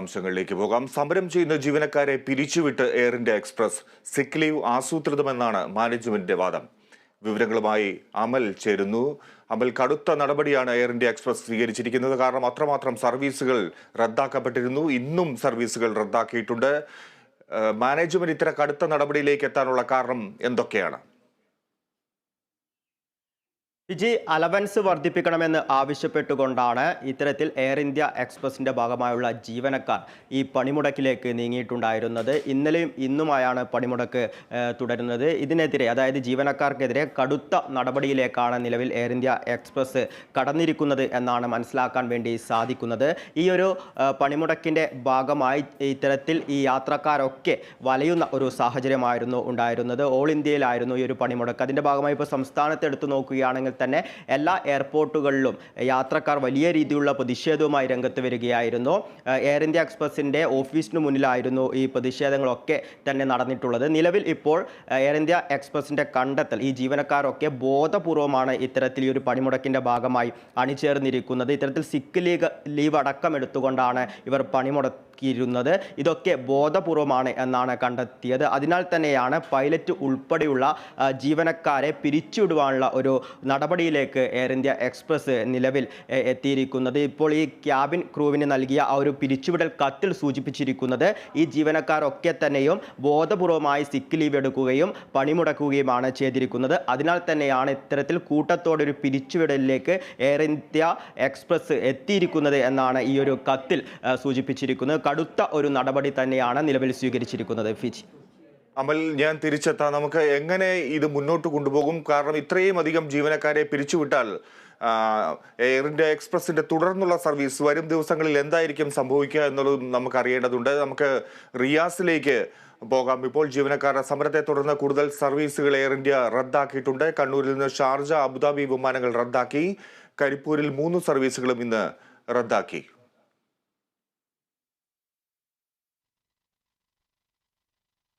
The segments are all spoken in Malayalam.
അംശങ്ങളിലേക്ക് പോകാം. സമരം ചെയ്യുന്ന ജീവനക്കാരെ പിരിച്ചുവിട്ട് Air India Express sick leave ആസൂത്രിതമെന്നാണ് മാനേജ്മെന്റിന്റെ വാദം. വിവരങ്ങളുമായി അമൽ ചേരുന്നു. അമൽ, കടുത്ത നടപടിയാണ് എയർ ഇന്ത്യ എക്സ്പ്രസ് സ്വീകരിച്ചിരിക്കുന്നത്. കാരണം അത്രമാത്രം സർവീസുകൾ റദ്ദാക്കപ്പെട്ടിരുന്നു. ഇന്നും സർവീസുകൾ റദ്ദാക്കിയിട്ടുണ്ട്. മാനേജ്മെന്റ് ഇത്തരം കടുത്ത നടപടിയിലേക്ക് എത്താനുള്ള കാരണം എന്തൊക്കെയാണ്? വിജി, അലവൻസ് വർദ്ധിപ്പിക്കണമെന്ന് ആവശ്യപ്പെട്ടുകൊണ്ടാണ് ഇത്തരത്തിൽ എയർ ഇന്ത്യ എക്സ്പ്രസിൻ്റെ ഭാഗമായുള്ള ജീവനക്കാർ ഈ പണിമുടക്കിലേക്ക് നീങ്ങിയിട്ടുണ്ടായിരുന്നത്. ഇന്നലെയും ഇന്നുമായാണ് പണിമുടക്ക് തുടരുന്നത്. ഇതിനെതിരെ, അതായത് ജീവനക്കാർക്കെതിരെ കടുത്ത നടപടിയിലേക്കാണ് നിലവിൽ എയർ ഇന്ത്യ എക്സ്പ്രസ് കടന്നിരിക്കുന്നത് എന്നാണ് മനസ്സിലാക്കാൻ വേണ്ടി സാധിക്കുന്നത്. ഈ ഒരു പണിമുടക്കിൻ്റെ ഭാഗമായി ഇത്തരത്തിൽ ഈ യാത്രക്കാരൊക്കെ വലയുന്ന ഒരു സാഹചര്യമായിരുന്നു ഉണ്ടായിരുന്നത്. ഓൾ ഇന്ത്യയിലായിരുന്നു ഈ ഒരു പണിമുടക്ക്. അതിൻ്റെ ഭാഗമായി ഇപ്പോൾ സംസ്ഥാനത്ത് എടുത്തു നോക്കുകയാണെങ്കിൽ തന്നെ എല്ലാ എയർപോർട്ടുകളിലും യാത്രക്കാർ വലിയ രീതിയിലുള്ള പ്രതിഷേധവുമായി രംഗത്ത് വരികയായിരുന്നു. എയർ ഇന്ത്യ എക്സ്പ്രസിൻ്റെ ഓഫീസിന് മുന്നിലായിരുന്നു ഈ പ്രതിഷേധങ്ങളൊക്കെ തന്നെ നടന്നിട്ടുള്ളത്. നിലവിൽ ഇപ്പോൾ എയർ ഇന്ത്യ എക്സ്പ്രസിൻ്റെ കണ്ടെത്തൽ, ഈ ജീവനക്കാരൊക്കെ ബോധപൂർവമാണ് ഇത്തരത്തിൽ ഈ ഒരു പണിമുടക്കിൻ്റെ ഭാഗമായി അണിചേർന്നിരിക്കുന്നത്. ഇത്തരത്തിൽ സിക്ക് ലീവ് അടക്കം എടുത്തുകൊണ്ടാണ് ഇവർ പണിമുടക്കിയിരുന്നത്. ഇതൊക്കെ ബോധപൂർവമാണ് എന്നാണ് കണ്ടെത്തിയത്. അതിനാൽ തന്നെയാണ് പൈലറ്റ് ഉൾപ്പെടെയുള്ള ജീവനക്കാരെ പിരിച്ചുവിടുവാനുള്ള ഒരു നടപടിയിലേക്ക് എയർ ഇന്ത്യ എക്സ്പ്രസ് നിലവിൽ എത്തിയിരിക്കുന്നത്. ഇപ്പോൾ ഈ ക്യാബിൻ ക്രൂവിന് നൽകിയ ആ ഒരു പിരിച്ചുവിടൽ കത്തിൽ സൂചിപ്പിച്ചിരിക്കുന്നത് ഈ ജീവനക്കാരൊക്കെ തന്നെയും ബോധപൂർവമായി സിക്ക് ലീവ് എടുക്കുകയും പണിമുടക്കുകയുമാണ് ചെയ്തിരിക്കുന്നത്. അതിനാൽ തന്നെയാണ് ഇത്തരത്തിൽ കൂട്ടത്തോടെ ഒരു പിരിച്ചുവിടലിലേക്ക് എയർ ഇന്ത്യ എക്സ്പ്രസ് എത്തിയിരിക്കുന്നത് എന്നാണ് ഈ ഒരു കത്തിൽ സൂചിപ്പിച്ചിരിക്കുന്നത്. കടുത്ത ഒരു നടപടി തന്നെയാണ് നിലവിൽ സ്വീകരിച്ചിരിക്കുന്നത്. ഫിജി, അമൽ, ഞാൻ തിരിച്ചെത്താം. നമുക്ക് എങ്ങനെ ഇത് മുന്നോട്ട് കൊണ്ടുപോകും? കാരണം ഇത്രയും അധികം ജീവനക്കാരെ പിരിച്ചുവിട്ടാൽ എയർ ഇന്ത്യ എക്സ്പ്രസിന്റെ തുടർന്നുള്ള സർവീസ് വരും ദിവസങ്ങളിൽ എന്തായിരിക്കും സംഭവിക്കുക എന്നുള്ളതും നമുക്ക് അറിയേണ്ടതുണ്ട്. നമുക്ക് റിയാസിലേക്ക് പോകാം. ഇപ്പോൾ ജീവനക്കാരുടെ സമരത്തെ തുടർന്ന് കൂടുതൽ സർവീസുകൾ എയർ ഇന്ത്യ റദ്ദാക്കിയിട്ടുണ്ട്. കണ്ണൂരിൽ നിന്ന് ഷാർജ, അബുദാബി വിമാനങ്ങൾ റദ്ദാക്കി. കരിപ്പൂരിൽ 3 സർവീസുകളും ഇന്ന് റദ്ദാക്കി.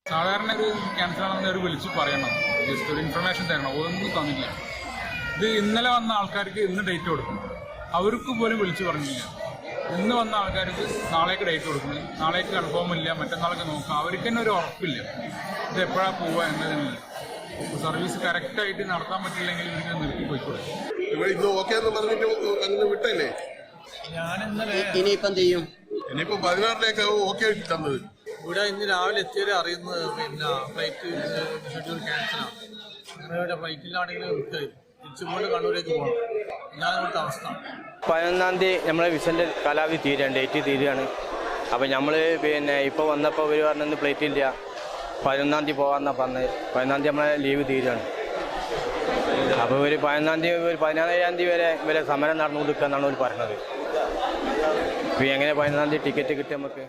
സാധാരണ ഒരു ക്യാൻസൽ ആണെന്ന് ഒരു വിളിച്ച് പറയണം, ജസ്റ്റ് ഒരു ഇൻഫർമേഷൻ തരണം. ഒന്നും തന്നില്ല. ഇത് ഇന്നലെ വന്ന ആൾക്കാർക്ക് ഇന്ന് ഡേറ്റ് കൊടുക്കും, അവർക്ക് പോലും വിളിച്ച് പറഞ്ഞില്ല. ഇന്ന് വന്ന ആൾക്കാർക്ക് നാളേക്ക് ഡേറ്റ് കൊടുക്കണം, നാളേക്ക് കൺഫേം ഇല്ല, മറ്റന്നാൾക്ക് നോക്കാം. അവർക്ക് തന്നെ ഒരു ഉറപ്പില്ല ഇത് എപ്പോഴാണ് പോവുക എന്നതിനില്ല. സർവീസ് കറക്റ്റായിട്ട് നടത്താൻ പറ്റില്ലെങ്കിൽ ഇവർക്ക് നിർത്തി പോയിക്കൂടെ. ഞാൻ ഇനിയിപ്പം ചെയ്യും. ഇനിയിപ്പോ 16 ഓക്കെ തന്നത്. ഇവിടെ ഇന്ന് രാവിലെ എത്തിയാലേ അറിയുന്നത് ഫ്ലൈറ്റ് ഷെഡ്യൂൾ ക്യാൻസലാണ്. അങ്ങനെ ഫ്ലൈറ്റിലാണെങ്കിൽ തിരിച്ചുകൊണ്ട് കണ്ണൂരേക്ക് പോകണം. ഇതാണ് ഇവിടുത്തെ അവസ്ഥ. 11-ാം തീയതി നമ്മളെ വിസൻ്റെ കാലാവധി തീരുകയാണ്, ഡേറ്റ് തീരുകയാണ്. അപ്പോൾ നമ്മൾ ഇപ്പോൾ വന്നപ്പോൾ അവർ പറഞ്ഞത് ഫ്ലൈറ്റ് ഇല്ല, 11-ാം തീയതി പോകാമെന്നാണ് പറഞ്ഞത്. 11-ാം തീയതി നമ്മളെ ലീവ് തീരുകയാണ്. അപ്പോൾ ഒരു 11-ാം തീയതി, ഒരു 17-ാം തീയതി വരെ ഇവരെ സമരം നടന്നു കൊടുക്കുക എന്നാണ് അവർ പറഞ്ഞത്. ഇപ്പോൾ എങ്ങനെ 11-ാം തീയതി ടിക്കറ്റ് കിട്ടും നമുക്ക്?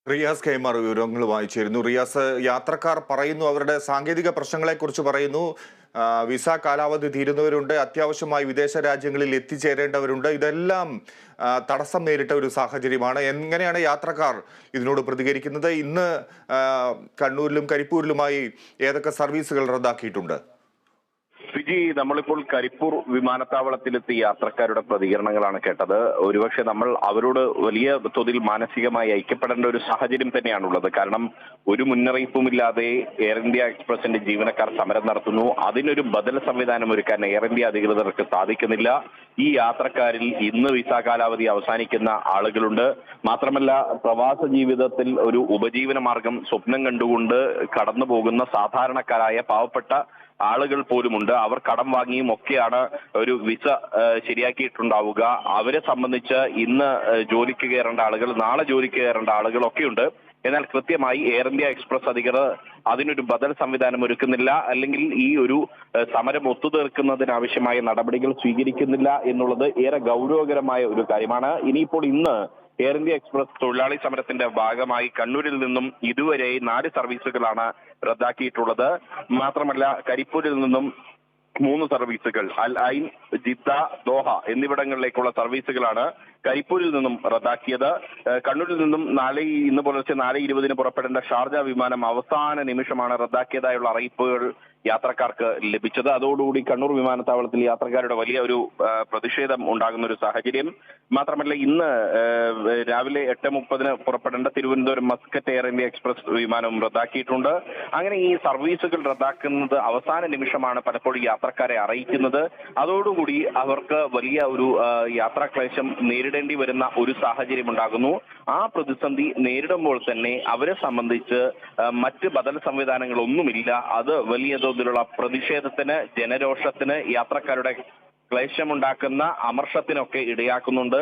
റിയാസ് കൈമാർ വിവരങ്ങളുമായി ചേരുന്നു. റിയാസ്, യാത്രക്കാർ പറയുന്നു, അവരുടെ സാങ്കേതിക പ്രശ്നങ്ങളെക്കുറിച്ച് പറയുന്നു. വിസ കാലാവധി തീരുന്നവരുണ്ട്, അത്യാവശ്യമായി വിദേശ രാജ്യങ്ങളിൽ എത്തിച്ചേരേണ്ടവരുണ്ട്. ഇതെല്ലാം തടസ്സം നേരിട്ട ഒരു സാഹചര്യമാണ്. എങ്ങനെയാണ് യാത്രക്കാർ ഇതിനോട് പ്രതികരിക്കുന്നത്? ഇന്ന് കണ്ണൂരിലും കരിപ്പൂരിലുമായി ഏതൊക്കെ സർവീസുകൾ റദ്ദാക്കിയിട്ടുണ്ട്? ഫിജി, നമ്മളിപ്പോൾ കരിപ്പൂർ വിമാനത്താവളത്തിലെത്തി യാത്രക്കാരുടെ പ്രതികരണങ്ങളാണ് കേട്ടത്. ഒരുപക്ഷെ നമ്മൾ അവരോട് വലിയ തോതിൽ മാനസികമായി ഐക്യപ്പെടേണ്ട ഒരു സാഹചര്യം തന്നെയാണുള്ളത്. കാരണം ഒരു മുന്നറിയിപ്പുമില്ലാതെ എയർ ഇന്ത്യ എക്സ്പ്രസിന്റെ ജീവനക്കാർ സമരം നടത്തുന്നു. അതിനൊരു ബദൽ സംവിധാനം ഒരുക്കാൻ എയർ ഇന്ത്യ അധികൃതർക്ക് സാധിക്കുന്നില്ല. ഈ യാത്രക്കാരിൽ ഇന്ന് വിസ കാലാവധി അവസാനിക്കുന്ന ആളുകളുണ്ട്. മാത്രമല്ല, പ്രവാസ ജീവിതത്തിൽ ഒരു ഉപജീവന മാർഗം സ്വപ്നം കണ്ടുകൊണ്ട് കടന്നു പോകുന്ന സാധാരണക്കാരായ പാവപ്പെട്ട ആളുകൾ പോലുമുണ്ട്. അവർ കടം വാങ്ങിയും ഒക്കെയാണ് ഒരു വിസ ശരിയാക്കിയിട്ടുണ്ടാവുക. അവരെ സംബന്ധിച്ച് ഇന്ന് ജോലിക്ക് കയറേണ്ട ആളുകൾ, നാളെ ജോലിക്ക് കയറേണ്ട ആളുകളൊക്കെയുണ്ട്. എന്നാൽ കൃത്യമായി എയർ ഇന്ത്യ എക്സ്പ്രസ് അധികൃതർ അതിനൊരു ബദൽ സംവിധാനം ഒരുക്കുന്നില്ല, അല്ലെങ്കിൽ ഈ ഒരു സമരം ഒത്തുതീർക്കുന്നതിനാവശ്യമായ നടപടികൾ സ്വീകരിക്കുന്നില്ല എന്നുള്ളത് ഏറെ ഗൗരവകരമായ ഒരു കാര്യമാണ്. ഇനിയിപ്പോൾ ഇന്ന് എയർ ഇന്ത്യ എക്സ്പ്രസ് തൊഴിലാളി സമരത്തിന്റെ ഭാഗമായി കണ്ണൂരിൽ നിന്നും ഇതുവരെ 4 സർവീസുകളാണ് റദ്ദാക്കിയിട്ടുള്ളത്. മാത്രമല്ല, കരിപ്പൂരിൽ നിന്നും 3 സർവീസുകൾ, അൽ ഐൻ, ജിദ്ദ, ദോഹ എന്നിവിടങ്ങളിലേക്കുള്ള സർവീസുകളാണ് കരിപ്പൂരിൽ നിന്നും റദ്ദാക്കിയത്. കണ്ണൂരിൽ നിന്നും ഇന്ന് പുലർച്ചെ 4:20 പുറപ്പെടേണ്ട ഷാർജ വിമാനം അവസാന നിമിഷമാണ് റദ്ദാക്കിയതായുള്ള അറിയിപ്പുകൾ യാത്രക്കാർക്ക് ലഭിച്ചത്. അതോടുകൂടി കണ്ണൂർ വിമാനത്താവളത്തിൽ യാത്രക്കാരുടെ വലിയ ഒരു പ്രതിഷേധം ഉണ്ടാകുന്ന ഒരു സാഹചര്യം. മാത്രമല്ല ഇന്ന് രാവിലെ 8:30 പുറപ്പെടേണ്ട Thiruvananthapuram Muscat Air India Express വിമാനവും റദ്ദാക്കിയിട്ടുണ്ട്. അങ്ങനെ ഈ സർവീസുകൾ റദ്ദാക്കുന്നത് അവസാന നിമിഷമാണ് പലപ്പോഴും യാത്രക്കാരെ അറിയിക്കുന്നത്. അതോടുകൂടി അവർക്ക് വലിയ ഒരു യാത്രാക്ലേശം നേരിടേണ്ടി വരുന്ന ഒരു സാഹചര്യം ഉണ്ടാകുന്നു. ആ പ്രതിസന്ധി നേരിടുമ്പോൾ തന്നെ അവരെ സംബന്ധിച്ച് മറ്റ് ബദൽ സംവിധാനങ്ങളൊന്നുമില്ല. അത് വലിയ തോതിലുള്ള പ്രതിഷേധത്തിന്, ജനരോഷത്തിന്, യാത്രക്കാരുടെ ക്ലേശമുണ്ടാക്കുന്ന അമർഷത്തിനൊക്കെ ഇടയാക്കുന്നുണ്ട്.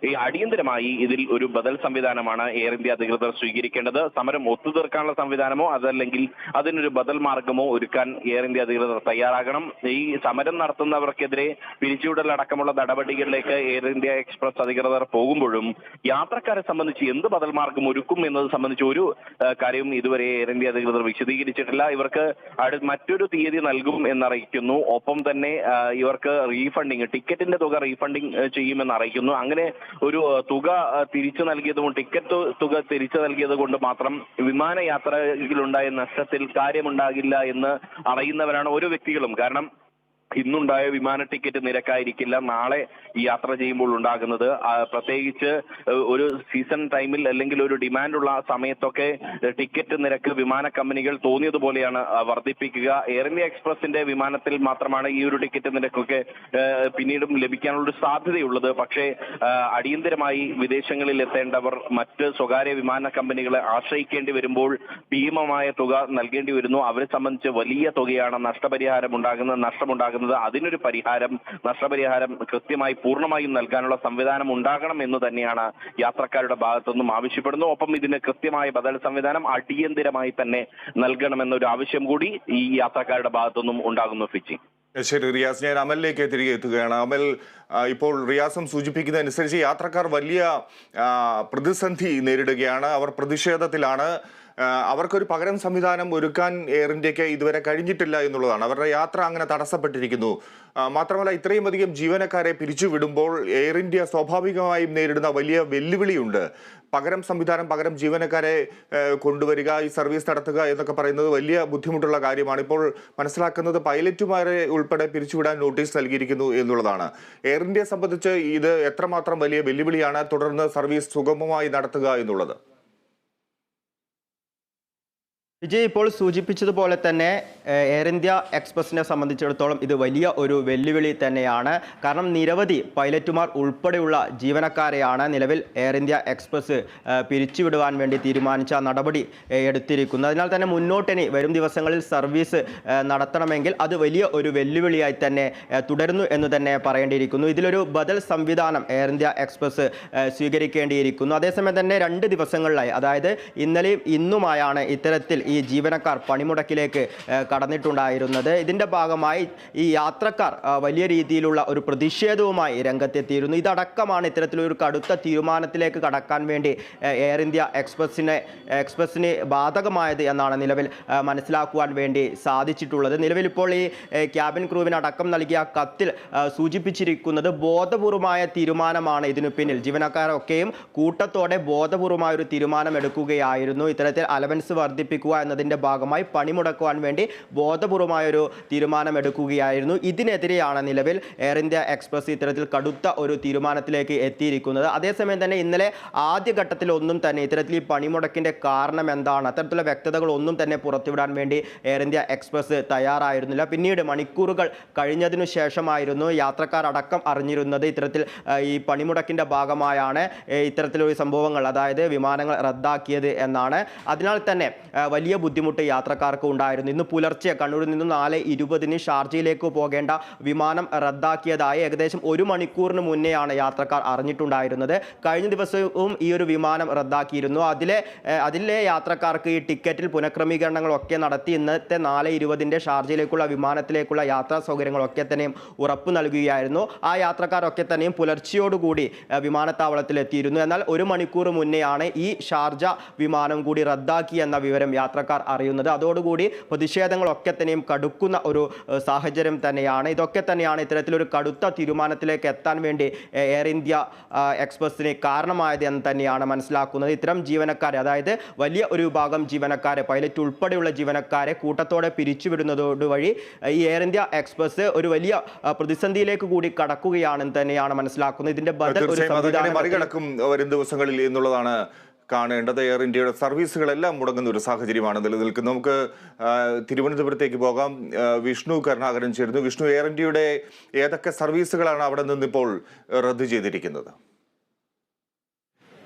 ഈ അടിയന്തരമായി ഇതിൽ ഒരു ബദൽ സംവിധാനമാണ് എയർ ഇന്ത്യ അധികൃതർ സ്വീകരിക്കേണ്ടത്. സമരം ഒത്തുതീർക്കാനുള്ള സംവിധാനമോ അതല്ലെങ്കിൽ അതിനൊരു ബദൽ മാർഗമോ ഒരുക്കാൻ എയർ ഇന്ത്യ അധികൃതർ തയ്യാറാകണം. ഈ സമരം നടത്തുന്നവർക്കെതിരെ പിരിച്ചുവിടൽ അടക്കമുള്ള നടപടികളിലേക്ക് എയർ ഇന്ത്യ എക്സ്പ്രസ് അധികൃതർ പോകുമ്പോഴും യാത്രക്കാരെ സംബന്ധിച്ച് എന്ത് ബദൽ മാർഗം ഒരുക്കും എന്നത് സംബന്ധിച്ച് ഒരു കാര്യവും ഇതുവരെ എയർ ഇന്ത്യ അധികൃതർ വിശദീകരിച്ചിട്ടില്ല. ഇവർക്ക് മറ്റൊരു തീയതി നൽകും എന്നറിയിക്കുന്നു. ഒപ്പം തന്നെ ഇവർക്ക് ടിക്കറ്റിന്റെ തുക റീഫണ്ടിങ് ചെയ്യുമെന്ന് അറിയിക്കുന്നു. അങ്ങനെ ഒരു തുക തിരിച്ചു നൽകിയതുകൊണ്ട്, ടിക്കറ്റ് തുക തിരിച്ചു നാൽകിയത് കൊണ്ട് മാത്രം വിമാനയാത്രയിലുണ്ടായ നഷ്ടത്തിൽ കാര്യമുണ്ടാകില്ല എന്ന് അറിയുന്നവരാണ് ഓരോ വ്യക്തികളും. കാരണം ഇന്നുണ്ടായ വിമാന ടിക്കറ്റ് നിരക്കായിരിക്കില്ല നാളെ യാത്ര ചെയ്യുമ്പോൾ ഉണ്ടാകുന്നത്. പ്രത്യേകിച്ച് ഒരു സീസൺ ടൈമിൽ അല്ലെങ്കിൽ ഒരു ഡിമാൻഡുള്ള സമയത്തൊക്കെ ടിക്കറ്റ് നിരക്ക് വിമാന കമ്പനികൾ തോന്നിയതുപോലെയാണ് വർദ്ധിപ്പിക്കുക. എയർ ഇന്ത്യ എക്സ്പ്രസിന്റെ വിമാനത്തിൽ മാത്രമാണ് ഈ ഒരു ടിക്കറ്റ് നിരക്കൊക്കെ പിന്നീടും ലഭിക്കാനുള്ള സാധ്യതയുള്ളത്. പക്ഷേ അടിയന്തരമായി വിദേശങ്ങളിൽ എത്തേണ്ടവർ മറ്റ് സ്വകാര്യ വിമാന കമ്പനികളെ ആശ്രയിക്കേണ്ടി വരുമ്പോൾ ഭീമമായ തുക നൽകേണ്ടി വരുന്നു. അവരെ സംബന്ധിച്ച് വലിയ തുകയാണ് നഷ്ടമുണ്ടാകുന്നത്. അതിനൊരു നഷ്ടപരിഹാരം കൃത്യമായി പൂർണ്ണമായും നൽകാനുള്ള സംവിധാനം ഉണ്ടാകണം എന്ന് തന്നെയാണ് യാത്രക്കാരുടെ ഭാഗത്തുനിന്നും ആവശ്യപ്പെടുന്നു. ഒപ്പം ഇതിന് കൃത്യമായ ബദൽ സംവിധാനം അടിയന്തരമായി തന്നെ നൽകണമെന്നൊരു ആവശ്യം കൂടി ഈ യാത്രക്കാരുടെ ഭാഗത്തുനിന്നും ഉണ്ടാകുന്നു. ഫിജി. ശരി റിയാസ്, ഞാൻ അമലിലേക്ക് തിരികെ എത്തുകയാണ്. അമൽ, ഇപ്പോൾ റിയാസും സൂചിപ്പിക്കുന്നതനുസരിച്ച് യാത്രക്കാർ വലിയ പ്രതിസന്ധി നേരിടുകയാണ്. അവർ പ്രതിഷേധത്തിലാണ്. അവർക്കൊരു പകരം സംവിധാനം ഒരുക്കാൻ എയർ ഇന്ത്യക്ക് ഇതുവരെ കഴിഞ്ഞിട്ടില്ല എന്നുള്ളതാണ്. അവരുടെ യാത്ര അങ്ങനെ തടസ്സപ്പെട്ടിരിക്കുന്നു. മാത്രമല്ല ഇത്രയും അധികം ജീവനക്കാരെ പിരിച്ചുവിടുമ്പോൾ എയർ ഇന്ത്യ സ്വാഭാവികമായും നേരിടുന്ന വലിയ വെല്ലുവിളിയുണ്ട്. പകരം സംവിധാനം, പകരം ജീവനക്കാരെ കൊണ്ടുവരിക, ഈ സർവീസ് നടത്തുക എന്നൊക്കെ പറയുന്നത് വലിയ ബുദ്ധിമുട്ടുള്ള കാര്യമാണ്. ഇപ്പോൾ മനസ്സിലാക്കുന്നത് പൈലറ്റുമാരെ ഉൾപ്പെടെ പിരിച്ചുവിടാൻ നോട്ടീസ് നൽകിയിരിക്കുന്നു എന്നുള്ളതാണ്. എയർ ഇന്ത്യയെ സംബന്ധിച്ച് ഇത് എത്രമാത്രം വലിയ വെല്ലുവിളിയാണ് തുടർന്ന് സർവീസ് സുഗമമായി നടത്തുക എന്നുള്ളത്? വിജയ് ഇപ്പോൾ സൂചിപ്പിച്ചതുപോലെ തന്നെ എയർ ഇന്ത്യ എക്സ്പ്രസിനെ സംബന്ധിച്ചിടത്തോളം ഇത് വലിയ ഒരു വെല്ലുവിളി തന്നെയാണ്. കാരണം നിരവധി പൈലറ്റുമാർ ഉൾപ്പെടെയുള്ള ജീവനക്കാരെയാണ് നിലവിൽ എയർ ഇന്ത്യ എക്സ്പ്രസ് പിരിച്ചുവിടുവാൻ വേണ്ടി തീരുമാനിച്ച നടപടി എടുത്തിരിക്കുന്നത്. അതിനാൽ തന്നെ മുന്നോട്ടിനി വരും ദിവസങ്ങളിൽ സർവീസ് നടത്തണമെങ്കിൽ അത് വലിയ ഒരു വെല്ലുവിളിയായി തന്നെ തുടരുന്നു എന്ന് തന്നെ പറയേണ്ടിയിരിക്കുന്നു. ഇതിലൊരു ബദൽ സംവിധാനം എയർ ഇന്ത്യ എക്സ്പ്രസ് സ്വീകരിക്കേണ്ടിയിരിക്കുന്നു. അതേസമയം തന്നെ 2 ദിവസങ്ങളിലായി, അതായത് ഇന്നലെയും ഇന്നുമായാണ് ഇത്തരത്തിൽ ഈ ജീവനക്കാർ പണിമുടക്കിലേക്ക് കടന്നിട്ടുണ്ടായിരുന്നത്. ഇതിൻ്റെ ഭാഗമായി ഈ യാത്രക്കാർ വലിയ രീതിയിലുള്ള ഒരു പ്രതിഷേധവുമായി രംഗത്തെത്തിയിരുന്നു. ഇതടക്കമാണ് ഇത്തരത്തിലൊരു കടുത്ത തീരുമാനത്തിലേക്ക് കടക്കാൻ വേണ്ടി എയർ ഇന്ത്യ എക്സ്പ്രസിന് ബാധകമായത് എന്നാണ് നിലവിൽ മനസ്സിലാക്കുവാൻ വേണ്ടി സാധിച്ചിട്ടുള്ളത്. നിലവിൽ ഇപ്പോൾ ഈ ക്യാബിൻ ക്രൂവിന് അടക്കം നൽകിയ കത്തിൽ സൂചിപ്പിച്ചിരിക്കുന്നത് ബോധപൂർവമായ തീരുമാനമാണ് ഇതിനു പിന്നിൽ. ജീവനക്കാരൊക്കെയും കൂട്ടത്തോടെ ബോധപൂർവമായ ഒരു തീരുമാനം എടുക്കുകയായിരുന്നു. ഇത്തരത്തിൽ അലവൻസ് വർദ്ധിപ്പിക്കുക എന്നതിൻ്റെ ഭാഗമായി പണിമുടക്കുവാൻ വേണ്ടി ബോധപൂർവമായൊരു തീരുമാനം എടുക്കുകയായിരുന്നു. ഇതിനെതിരെയാണ് നിലവിൽ എയർ ഇന്ത്യ എക്സ്പ്രസ് ഇത്തരത്തിൽ കടുത്ത ഒരു തീരുമാനത്തിലേക്ക് എത്തിയിരിക്കുന്നത്. അതേസമയം തന്നെ ഇന്നലെ ആദ്യഘട്ടത്തിൽ ഒന്നും തന്നെ ഇത്തരത്തിൽ ഈ പണിമുടക്കിൻ്റെ കാരണം എന്താണ്, അത്തരത്തിലുള്ള വ്യക്തതകളൊന്നും തന്നെ പുറത്തുവിടാൻ വേണ്ടി എയർ ഇന്ത്യ എക്സ്പ്രസ് തയ്യാറായിരുന്നില്ല. പിന്നീട് മണിക്കൂറുകൾ കഴിഞ്ഞതിനു ശേഷമായിരുന്നു യാത്രക്കാരടക്കം അറിഞ്ഞിരുന്നത് ഇത്തരത്തിൽ ഈ പണിമുടക്കിൻ്റെ ഭാഗമായാണ് ഇത്തരത്തിലൊരു സംഭവങ്ങൾ, അതായത് വിമാനങ്ങൾ റദ്ദാക്കിയത് എന്നാണ്. അതിനാൽ തന്നെ വലിയ ബുദ്ധിമുട്ട് യാത്രക്കാർക്ക് ഉണ്ടായിരുന്നു. ഇന്ന് പുലർച്ചെ കണ്ണൂരിൽ നിന്ന് 4:20 ഷാർജയിലേക്ക് പോകേണ്ട വിമാനം റദ്ദാക്കിയതായി ഏകദേശം 1 മണിക്കൂറിന് മുന്നെയാണ് യാത്രക്കാർ അറിഞ്ഞിട്ടുണ്ടായിരുന്നത്. കഴിഞ്ഞ ദിവസവും ഈ ഒരു വിമാനം റദ്ദാക്കിയിരുന്നു. അതിലെ യാത്രക്കാർക്ക് ഈ ടിക്കറ്റിൽ പുനഃക്രമീകരണങ്ങളൊക്കെ നടത്തി ഇന്നത്തെ 4:20 ഷാർജയിലേക്കുള്ള വിമാനത്തിലേക്കുള്ള യാത്രാ സൗകര്യങ്ങളൊക്കെ തന്നെയും ഉറപ്പ് നൽകുകയായിരുന്നു. ആ യാത്രക്കാരൊക്കെ തന്നെയും പുലർച്ചയോടുകൂടി വിമാനത്താവളത്തിലെത്തിയിരുന്നു. എന്നാൽ 1 മണിക്കൂർ മുന്നെയാണ് ഈ ഷാർജ വിമാനം കൂടി റദ്ദാക്കി എന്ന വിവരം യാത്രക്കാർ യാത്രക്കാർ അറിയുന്നത്. അതോടുകൂടി പ്രതിഷേധങ്ങളൊക്കെ തന്നെയും കടുക്കുന്ന ഒരു സാഹചര്യം തന്നെയാണ്. ഇതൊക്കെ തന്നെയാണ് ഇത്തരത്തിലൊരു കടുത്ത തീരുമാനത്തിലേക്ക് എത്താൻ വേണ്ടി എയർ ഇന്ത്യ എക്സ്പ്രസിന് കാരണമായത് എന്ന് തന്നെയാണ് മനസ്സിലാക്കുന്നത്. ഇത്തരം ജീവനക്കാരെ, അതായത് വലിയ ഒരു വിഭാഗം ജീവനക്കാരെ, പൈലറ്റ് ഉൾപ്പെടെയുള്ള ജീവനക്കാരെ കൂട്ടത്തോടെ പിരിച്ചുവിടുന്നതോടുവഴി ഈ എയർ ഇന്ത്യ എക്സ്പ്രസ് ഒരു വലിയ പ്രതിസന്ധിയിലേക്ക് കൂടി കടക്കുകയാണെന്ന് തന്നെയാണ് മനസ്സിലാക്കുന്നത്. ഇതിന്റെ ബദൽ ഒരു സംവിധാനം മറികടക്കും വരും ദിവസങ്ങളിൽ എന്നുള്ളതാണ് കാണേണ്ടത്. എയർ ഇന്ത്യയുടെ സർവീസുകളെല്ലാം മുടങ്ങുന്ന ഒരു സാഹചര്യമാണ് നിലനിൽക്കുന്നത്. നമുക്ക് തിരുവനന്തപുരത്തേക്ക് പോകാം. വിഷ്ണു കരുണാകരൻ ചേരുന്നു. വിഷ്ണു, എയർ ഇന്ത്യയുടെ ഏതൊക്കെ സർവീസുകളാണ് അവിടെ നിന്നിപ്പോൾ റദ്ദു ചെയ്തിരിക്കുന്നത്?